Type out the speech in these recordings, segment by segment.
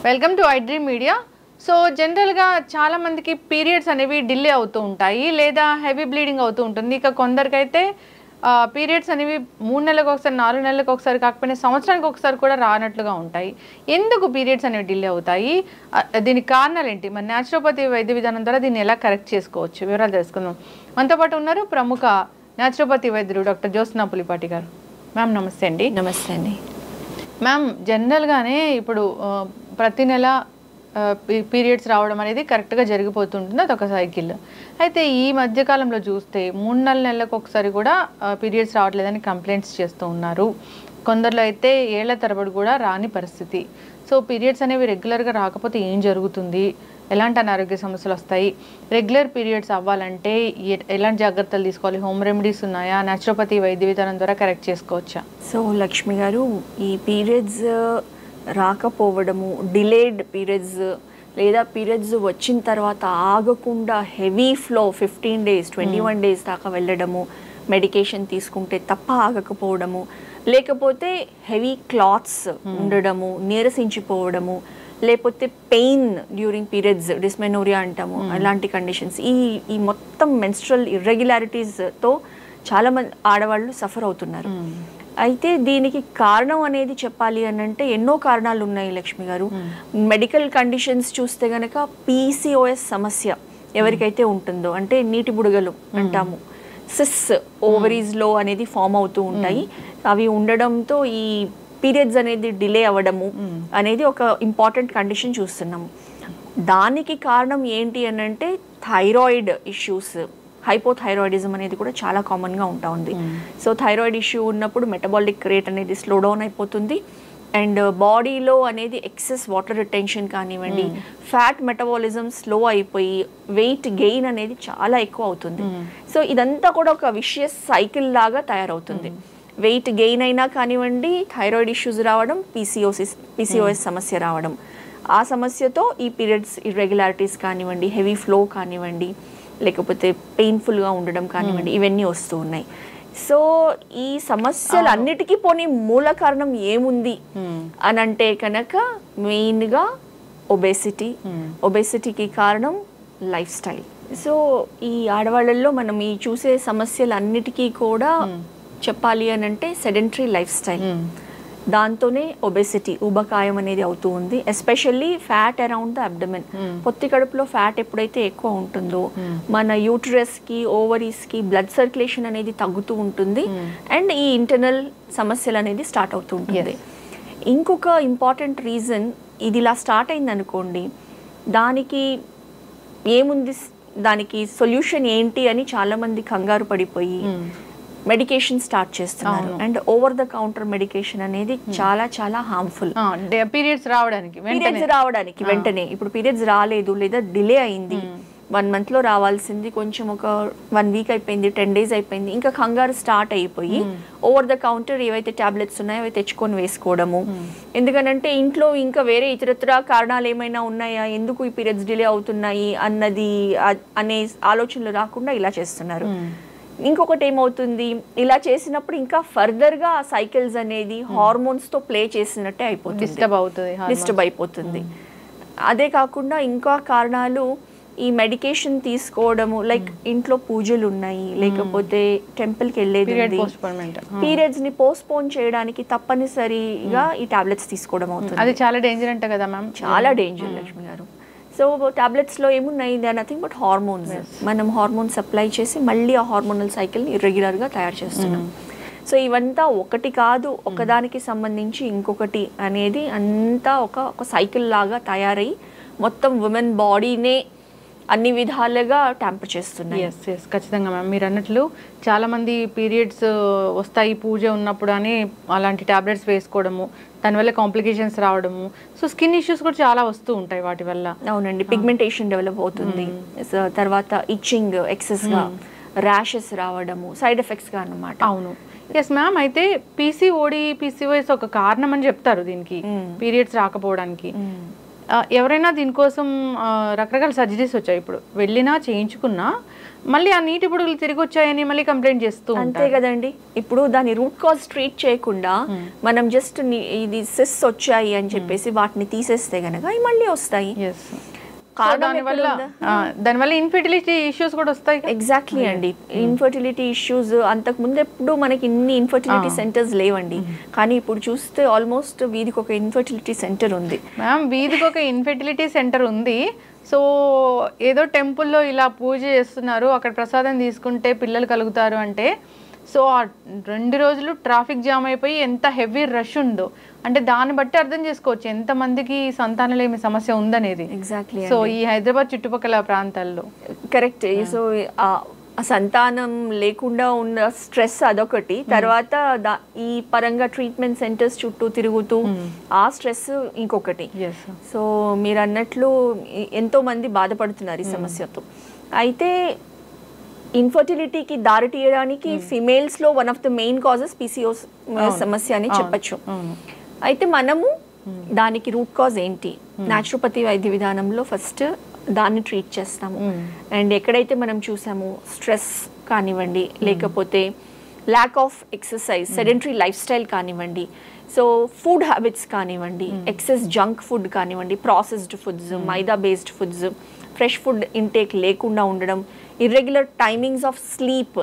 Welcome to I dream media. So జనరల్గా చాలా మందికి పీరియడ్స్ అనేవి డిలే అవుతూ ఉంటాయి, లేదా హెవీ బ్లీడింగ్ అవుతూ ఉంటుంది. ఇక కొందరికైతే పీరియడ్స్ అనేవి 3 నెలలకు ఒకసారి, 4 నెలలకు ఒకసారి కాకపోయినా సంవత్సరానికి ఒకసారి కూడా రానట్లుగా ఉంటాయి. ఎందుకు పీరియడ్స్ అనేవి డిలే అవుతాయి, దీనికి కారణాలు ఏంటి, మరి న్యాచురోపతి వైద్య విధానం ద్వారా దీన్ని ఎలా కరెక్ట్ చేసుకోవచ్చు, వివరాలు తెలుసుకుందాం. మనతో పాటు ఉన్నారు ప్రముఖ న్యాచురోపతి వైద్యులు డాక్టర్ జ్యోత్స్నా పులిపాటి గారు. మ్యామ్ నమస్తే అండి. నమస్తే అండి. మ్యామ్ జనరల్గానే ఇప్పుడు ప్రతి నెల పీరియడ్స్ రావడం అనేది కరెక్ట్గా జరిగిపోతుంటుంది, అదొక సైకిల్. అయితే ఈ మధ్యకాలంలో చూస్తే 3-4 నెలలకు ఒకసారి కూడా పీరియడ్స్ రావట్లేదని కంప్లైంట్స్ చేస్తూ ఉన్నారు. కొందరిలో అయితే ఏళ్ల తరబడి కూడా రాని పరిస్థితి. సో పీరియడ్స్ అనేవి రెగ్యులర్గా రాకపోతే ఏం జరుగుతుంది, ఎలాంటి అనారోగ్య సమస్యలు వస్తాయి, రెగ్యులర్ పీరియడ్స్ అవ్వాలంటే ఎలాంటి జాగ్రత్తలు తీసుకోవాలి, హోమ్ రెమెడీస్ ఉన్నాయా, న్యాచురోపతి వైద్య విధానం ద్వారా కరెక్ట్ చేసుకోవచ్చా? సో లక్ష్మి గారు, ఈ పీరియడ్స్ రాకపోవడము, డిలేడ్ పీరియడ్స్ లేదా పీరియడ్స్ వచ్చిన తర్వాత ఆగకుండా హెవీ ఫ్లో 15 days 21 days దాకా వెళ్ళడము, మెడికేషన్ తీసుకుంటే తప్ప ఆగకపోవడము, లేకపోతే హెవీ క్లాత్స్ ఉండడము, నీరసించిపోవడము, లేకపోతే పెయిన్ డ్యూరింగ్ పీరియడ్స్, డిస్మెనోరియా అంటాము, అలాంటి కండిషన్స్, ఈ మొత్తం మెన్స్ట్రల్ ఇర్రెగ్యులారిటీస్తో చాలామంది ఆడవాళ్ళు సఫర్ అవుతున్నారు. అయితే దీనికి కారణం అనేది చెప్పాలి అని అంటే ఎన్నో కారణాలు ఉన్నాయి లక్ష్మి గారు. మెడికల్ కండిషన్స్ చూస్తే గనక PCOS సమస్య ఎవరికైతే ఉంటుందో, అంటే నీటి బుడగలు అంటాము, సిస్ ఓవరీస్లో అనేది ఫామ్ అవుతూ ఉంటాయి. అవి ఉండడంతో ఈ పీరియడ్స్ అనేది డిలే అవ్వడము అనేది ఒక ఇంపార్టెంట్ కండిషన్ చూస్తున్నాము. దానికి కారణం ఏంటి అని అంటే థైరాయిడ్ ఇష్యూస్, హైపోథైరాయిడిజం అనేది కూడా చాలా కామన్గా ఉంటా ఉంది. సో థైరాయిడ్ ఇష్యూ ఉన్నప్పుడు మెటబాలిక్ రేట్ అనేది స్లో డౌన్ అయిపోతుంది, అండ్ బాడీలో అనేది ఎక్సెస్ వాటర్ రిటెన్షన్ కానివ్వండి, ఫ్యాట్ మెటబాలిజం స్లో అయిపోయి వెయిట్ గెయిన్ అనేది చాలా ఎక్కువ అవుతుంది. సో ఇదంతా కూడా ఒక విషియస్ సైకిల్ లాగా తయారవుతుంది. వెయిట్ గెయిన్ అయినా కానివ్వండి, థైరాయిడ్ ఇష్యూస్ రావడం, PCOS సమస్య రావడం, ఆ సమస్యతో ఈ పీరియడ్స్ ఇర్రెగ్యులారిటీస్ కానివ్వండి, హెవీ ఫ్లో కానివ్వండి, లేకపోతే పెయిన్ఫుల్గా ఉండడం కానివ్వండి, ఇవన్నీ వస్తూ ఉన్నాయి. సో ఈ సమస్యలు అన్నిటికీ పోనీ మూల కారణం ఏముంది అని అంటే కనుక మెయిన్గా ఒబేసిటీకి కారణం లైఫ్ స్టైల్. సో ఈ ఆడవాళ్ళల్లో మనం ఈ చూసే సమస్యలు అన్నిటికీ కూడా చెప్పాలి అని అంటే సెడెంటరీ లైఫ్ స్టైల్, దాంతోనే ఒబేసిటీ, ఊబకాయం అనేది అవుతూ ఉంది. Especially fat around the abdomen, పొత్తి కడుపులో ఫ్యాట్ ఎప్పుడైతే ఎక్కువ ఉంటుందో మన యూటరస్కి, ఓవరీస్కి బ్లడ్ సర్క్యులేషన్ అనేది తగ్గుతూ ఉంటుంది, అండ్ ఈ ఇంటర్నల్ సమస్యలు అనేది స్టార్ట్ అవుతూ ఉంటుంది. ఇంకొక ఇంపార్టెంట్ రీజన్, ఇది ఇలా స్టార్ట్ అయింది అనుకోండి, దానికి ఏముంది, దానికి సొల్యూషన్ ఏంటి అని చాలామంది కంగారు పడిపోయి మెడికేషన్ స్టార్ట్ చేస్తున్నారు. And over the counter medication అనేది చాలా చాలా హార్మ్ఫుల్. పీరియడ్స్ రావడానికి వెంటనే ఇప్పుడు పీరియడ్స్ రాలేదు లేదా డిలే అయింది, 1 month లో రావాల్సింది కొంచెం ఒక 1 week అయిపోయింది, 10 days అయిపోయింది, ఇంకా కంగారు స్టార్ట్ అయిపోయి ఓవర్ ద కౌంటర్ ఏవైతే టాబ్లెట్స్ ఉన్నాయో అవి తెచ్చుకొని వేసుకోవడము. ఎందుకనంటే ఇంట్లో ఇంకా వేరే ఇతరత్ర కారణాలు ఏమైనా ఉన్నాయా, ఎందుకు ఈ పీరియడ్స్ డిలే అవుతున్నాయి అనే ఆలోచనలు రాకుండా ఇలా చేస్తున్నారు. ఇంకొకటి ఏమవుతుంది, ఇలా చేసినప్పుడు ఇంకా ఫర్దర్గా ఆ సైకిల్స్ అనేది హార్మోన్స్తో ప్లే చేసినట్టే అయిపోతుంది, డిస్టర్బ్ అయిపోతుంది. అదే కాకుండా ఇంకా కారణాలు ఈ మెడికేషన్ తీసుకోవడము, లైక్ ఇంట్లో పూజలు ఉన్నాయి, లేకపోతే టెంపుల్కి వెళ్ళేది, పీరియడ్స్ ని పోస్ట్పోన్ చేయడానికి తప్పనిసరిగా ఈ టాబ్లెట్స్ తీసుకోవడం అవుతుంది. అది చాలా డేంజర్ అంట కదా మ్యామ్? చాలా డేంజర్ లక్ష్మి గారు. సో టాబ్లెట్స్లో ఏమున్నాయి, they are nothing but hormones. మనం హార్మోన్ సప్లై చేసి మళ్ళీ ఆ హార్మోనల్ సైకిల్ని ఇర్రెగ్యులర్గా తయారు చేస్తున్నాం. సో ఇవంతా ఒకటి కాదు, ఒకదానికి సంబంధించి ఇంకొకటి అనేది అంతా ఒక సైకిల్ లాగా తయారై మొత్తం ఉమెన్ బాడీనే అన్ని విధాలుగా ట్యాంపర్ చేస్తున్నాయి. ఎస్ ఖచ్చితంగా మ్యామ్, మీరు అన్నట్లు చాలామంది పీరియడ్స్ వస్తాయి పూజ ఉన్నప్పుడు అని అలాంటి టాబ్లెట్స్ వేసుకోవడము, దానివల్ల కాంప్లికేషన్స్ రావడము, సో స్కిన్ ఇష్యూస్ కూడా చాలా వస్తూ ఉంటాయి వాటి వల్ల. అవునండి, పిగ్మెంటేషన్ డెవలప్ అవుతుంది, తర్వాత ఇచ్చింగ్ ఎక్సెస్గా, ర్యాషెస్ రావడము, సైడ్ ఎఫెక్ట్స్గా అన్నమాట. అవును, ఎస్ మ్యామ్. అయితే PCOS ఒక కారణం అని చెప్తారు దీనికి, పీరియడ్స్ రాకపోవడానికి. ఎవరైనా దీనికోసం రకరకాల సర్జరీస్ వచ్చాయి, ఇప్పుడు వెళ్ళినా చేయించుకున్నా మళ్ళీ ఆ నీటి బుడగలు తిరిగి వచ్చాయని మళ్ళీ కంప్లైంట్ చేస్తూ అంతే కదండి. ఇప్పుడు దాని రూట్ కాజ్ ట్రీట్ చేయకుండా మనం జస్ట్ ఇది సిస్ వచ్చాయి అని చెప్పేసి వాటిని తీసేస్తే గనక అవి మళ్ళీ వస్తాయి. దానివల్ల ఇన్ఫర్టిలిటీ ఇష్యూస్ కూడా వస్తాయి. ఎగ్జాక్ట్లీ అండి. ఇన్ఫర్టిలిటీ ఇష్యూస్ అంతకు ముందు ఎప్పుడు మనకి ఇన్ని ఇన్ఫర్టిలిటీ సెంటర్స్ లేవండి, కానీ ఇప్పుడు చూస్తే ఆల్మోస్ట్ వీధికి ఒక ఇన్ఫర్టిలిటీ సెంటర్ ఉంది. మ్యామ్ వీధికి ఒక ఇన్ఫర్టిలిటీ సెంటర్ ఉంది. సో ఏదో టెంపుల్లో ఇలా పూజ చేస్తున్నారు, అక్కడ ప్రసాదం తీసుకుంటే పిల్లలు కలుగుతారు అంటే, సో ఆ 2 రోజులు ట్రాఫిక్ జామ్ అయిపోయి ఎంత హెవీ రష్ ఉందో అంటే దాన్ని బట్టి అర్థం చేసుకోవచ్చు ఎంతమందికి సంతానలేమి సమస్య ఉందనేది. ఎగ్జాక్ట్లీ. సో ఈ హైదరాబాద్ చుట్టుపక్కల ప్రాంతాల్లో కరెక్ట్. సో ఆ సంతానం లేకుండా ఉన్న స్ట్రెస్ అదొకటి, తర్వాత ఈ పరంగా ట్రీట్మెంట్ సెంటర్స్ చుట్టూ తిరుగుతూ ఆ స్ట్రెస్ ఇంకొకటి. సో మీరు అన్నట్లు ఎంతో మంది బాధపడుతున్నారు ఈ సమస్యతో. అయితే ఇన్ఫర్టిలిటీకి దారి తీయడానికి ఫిమేల్స్ లో one of the main causes PCOS సమస్య అని చెప్పచ్చు. అయితే మనము దానికి రూట్ కాజ్ ఏంటి, న్యాచురోపతి వైద్య విధానంలో ఫస్ట్ దాన్ని ట్రీట్ చేస్తాము. అండ్ ఎక్కడైతే మనం చూసాము స్ట్రెస్ కానివ్వండి, లేకపోతే lack of exercise, sedentary life style కానివ్వండి, సో ఫుడ్ హ్యాబిట్స్ కానివ్వండి, ఎక్సెస్ జంక్ ఫుడ్ కానివ్వండి, processed foods, maida based foods, fresh food intake లేకుండా ఉండడం, ఇర్రెగ్యులర్ టైమింగ్స్ ఆఫ్ స్లీప్,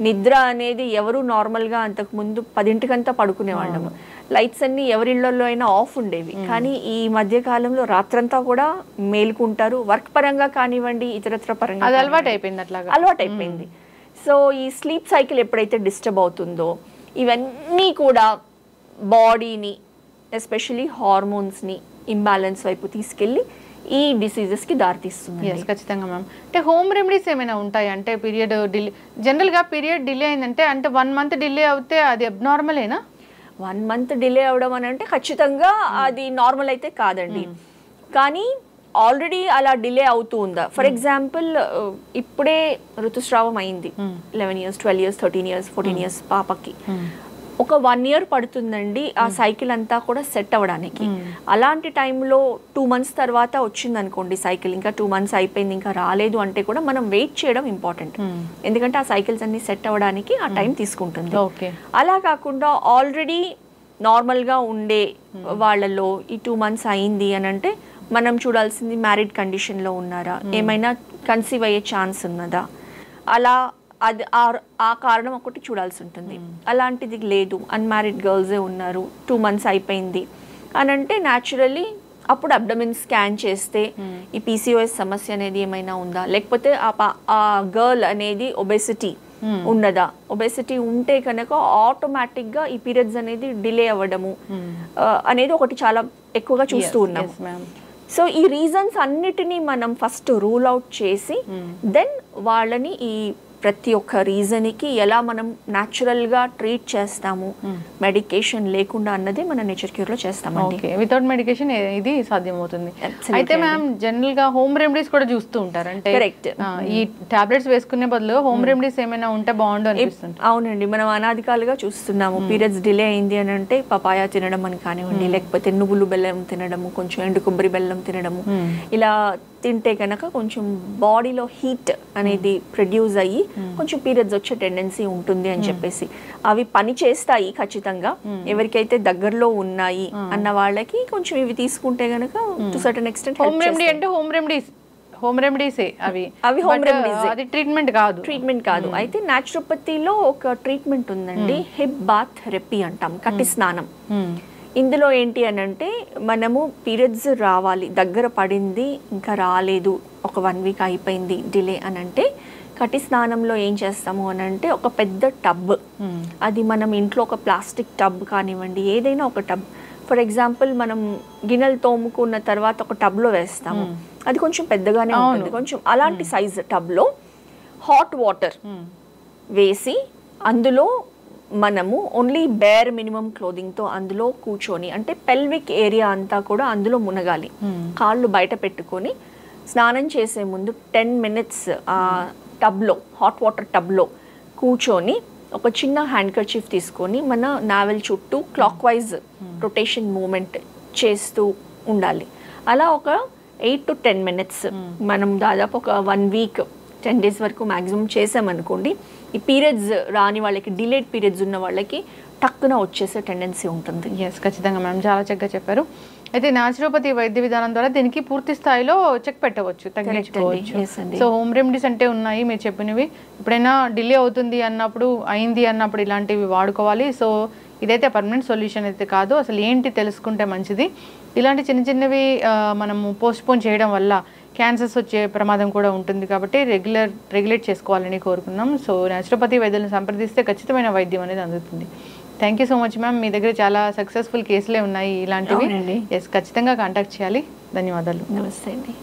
నిద్ర అనేది ఎవరు నార్మల్గా అంతకుముందు 10 పడుకునేవాళ్ళము. లైట్స్ అన్ని ఎవరిళ్లలో అయినా ఆఫ్ ఉండేవి, కానీ ఈ మధ్య కాలంలో రాత్రంతా కూడా మేలుకుంటారు. వర్క్ పరంగా కానివ్వండి, ఇతరత్ర పరంగా అలవాటు అయిపోయింది. సో ఈ స్లీప్ సైకిల్ ఎప్పుడైతే డిస్టర్బ్ అవుతుందో ఇవన్నీ కూడా బాడీని, ఎస్పెషల్లీ హార్మోన్స్ని ఇంబ్యాలెన్స్ వైపు తీసుకెళ్ళి ఈ డిసీజెస్ కి దారితీస్తుంది. ఖచ్చితంగా మ్యామ్. అంటే హోమ్ రెమెడీస్ ఏమైనా ఉంటాయి అంటే పీరియడ్ డిలే, జనరల్గా పీరియడ్ డిలే అయిందంటే అంటే 1 month డిలే అవుతే అది అబ్నార్మలేనా? 1 month డిలే అవడం అని అంటే ఖచ్చితంగా అది నార్మల్ అయితే కాదండి, కానీ ఆల్రెడీ అలా డిలే అవుతూ ఉందా. ఫర్ ఎగ్జాంపుల్ ఇప్పుడే ఋతుస్రావం అయింది, 11 years, 12 years, 13 years, 14 years పాపకి, ఒక 1 year పడుతుందండి ఆ సైకిల్ అంతా కూడా సెట్ అవ్వడానికి. అలాంటి టైంలో 2 months తర్వాత వచ్చింది అనుకోండి సైకిల్, ఇంకా 2 months అయిపోయింది ఇంకా రాలేదు అంటే కూడా మనం వెయిట్ చేయడం ఇంపార్టెంట్, ఎందుకంటే ఆ సైకిల్స్ అన్ని సెట్ అవ్వడానికి ఆ టైం తీసుకుంటుంది. అలా కాకుండా ఆల్రెడీ నార్మల్గా ఉండే వాళ్ళలో ఈ 2 months అయింది అని అంటే మనం చూడాల్సింది మ్యారీడ్ కండిషన్లో ఉన్నారా, ఏమైనా కన్సీవ్ అయ్యే ఛాన్స్ ఉన్నదా, అలా అది ఆ కారణం ఒకటి చూడాల్సి ఉంటుంది. అలాంటిది లేదు, అన్మ్యారీడ్ గర్ల్సే ఉన్నారు, 2 months అయిపోయింది అని అంటే న్యాచురల్లీ అప్పుడు అబ్డమిన్ స్కాన్ చేస్తే ఈ PCOS సమస్య అనేది ఏమైనా ఉందా, లేకపోతే ఆ గర్ల్ అనేది ఒబెసిటీ ఉన్నదా. ఒబెసిటీ ఉంటే కనుక ఆటోమేటిక్గా ఈ పీరియడ్స్ అనేది డిలే అవ్వడము అనేది ఒకటి చాలా ఎక్కువగా చూస్తూ ఉన్నాం. సో ఈ రీజన్స్ అన్నిటినీ మనం ఫస్ట్ రూల్ అవుట్ చేసి దెన్ వాళ్ళని ఈ ప్రతి ఒక్క రీజన్కి ఎలా మనం న్యాచురల్గా ట్రీట్ చేస్తాము, మెడికేషన్ లేకుండా అన్నది మన నేచర్ క్యూర్లో చేస్తామండి. వితౌట్ మెడికేషన్ ఇది సాధ్యమవుతుంది. అయితే మ్యామ్ జనరల్గా హోమ్ రెమెడీస్ కూడా చూస్తూ ఉంటారు, అంటే ఈ టాబ్లెట్స్ వేసుకునే బదులు హోమ్ రెమెడీస్ ఏమైనా ఉంటే బాగుండు అనిపిస్తుంది. అవునండి, మనం అనాదికాలుగా చూస్తున్నాము. పీరియడ్స్ డిలే అయింది అని అంటే పపాయ తినడం అని కానివ్వండి, లేకపోతే నువ్వులు బెల్లం తినడము, కొంచెం ఎండు కొబ్బరి బెల్లం తినడము, ఇలా తింటే కనుక కొంచెం బాడీలో హీట్ అనేది ప్రొడ్యూస్ అయ్యి కొంచెం పీరియడ్స్ వచ్చే టెండెన్సీ ఉంటుంది అని చెప్పేసి అవి పని చేస్తాయి ఖచ్చితంగా. ఎవరికైతే దగ్గరలో ఉన్నాయి అన్న వాళ్ళకి కొంచెం ఇవి తీసుకుంటే గనక to certain extent home remedy అంటే హోమ్ రెమెడీసే అవి హోమ్ రెమెడీస్, అది ట్రీట్మెంట్ కాదు. అయితే న్యాచురోపతిలో ఒక ట్రీట్మెంట్ ఉందండి, హిప్ బాత్ థెరపీ అంటాం, కట్టి స్నానం. ఇందులో ఏంటి అని అంటే మనము పీరియడ్స్ రావాలి, దగ్గర పడింది ఇంకా రాలేదు, ఒక 1 week అయిపోయింది డిలే అని అంటే కట్టి స్నానంలో ఏం చేస్తాము అని అంటే ఒక పెద్ద టబ్, అది మనం ఇంట్లో ఒక ప్లాస్టిక్ టబ్ కానివ్వండి, ఏదైనా ఒక టబ్, ఫర్ ఎగ్జాంపుల్ మనం గిన్నెలు తోముకున్న తర్వాత ఒక టబ్లో వేస్తాము, అది కొంచెం పెద్దగానే ఉంటుంది, కొంచెం అలాంటి సైజ్ టబ్లో హాట్ వాటర్ వేసి అందులో మనము ఓన్లీ బేర్ మినిమం క్లోదింగ్తో అందులో కూర్చొని, అంటే పెల్విక్ ఏరియా అంతా కూడా అందులో మునగాలి, కాళ్ళు బయట పెట్టుకొని స్నానం చేసే ముందు 10 minutes ఆ టబ్లో, హాట్ వాటర్ టబ్లో కూర్చొని ఒక చిన్న హ్యాండ్ కర్చీఫ్ తీసుకొని మన నావెల్ చుట్టూ క్లాక్ వైజ్ రొటేషన్ మూమెంట్ చేస్తూ ఉండాలి. అలా ఒక 8 to 10 minutes మనం దాదాపు ఒక 1 week 10 days వరకు మ్యాక్సిమం చేసామనుకోండి, ఈ పీరియడ్స్ రాని వాళ్ళకి, డిలేడ్ పీరియడ్స్ ఉన్న వాళ్ళకి టక్కున వచ్చేసే టెండెన్సీ ఉంటుంది. ఎస్, ఖచ్చితంగా మేడం, చాలా చక్కగా చెప్పారు. అయితే న్యాచురోపతి వైద్య విధానం ద్వారా దీనికి పూర్తి స్థాయిలో చెక్ పెట్టవచ్చు, తగ్గించుకోవచ్చు. సో హోమ్ రెమెడీస్ అంటే ఉన్నాయి మీరు చెప్పినవి. ఎప్పుడైనా డిలే అవుతుంది అన్నప్పుడు, అయింది అన్నప్పుడు ఇలాంటివి వాడుకోవాలి. సో ఇదైతే పర్మనెంట్ సొల్యూషన్ అయితే కాదు, అసలు ఏంటి తెలుసుకుంటే మంచిది. ఇలాంటి చిన్న చిన్నవి మనము పోస్ట్పోన్ చేయడం వల్ల క్యాన్సర్స్ వచ్చే ప్రమాదం కూడా ఉంటుంది. కాబట్టి రెగ్యులేట్ చేసుకోవాలని కోరుకున్నాం. సో న్యాచురోపతి వైద్యులను సంప్రదిస్తే ఖచ్చితమైన వైద్యం అనేది అందుతుంది. Thank you so much ma'am. మీ దగ్గర చాలా సక్సెస్ఫుల్ కేసులే ఉన్నాయి ఇలాంటివి. ఎస్, ఖచ్చితంగా కాంటాక్ట్ చేయాలి. ధన్యవాదాలు. నమస్తే అండి.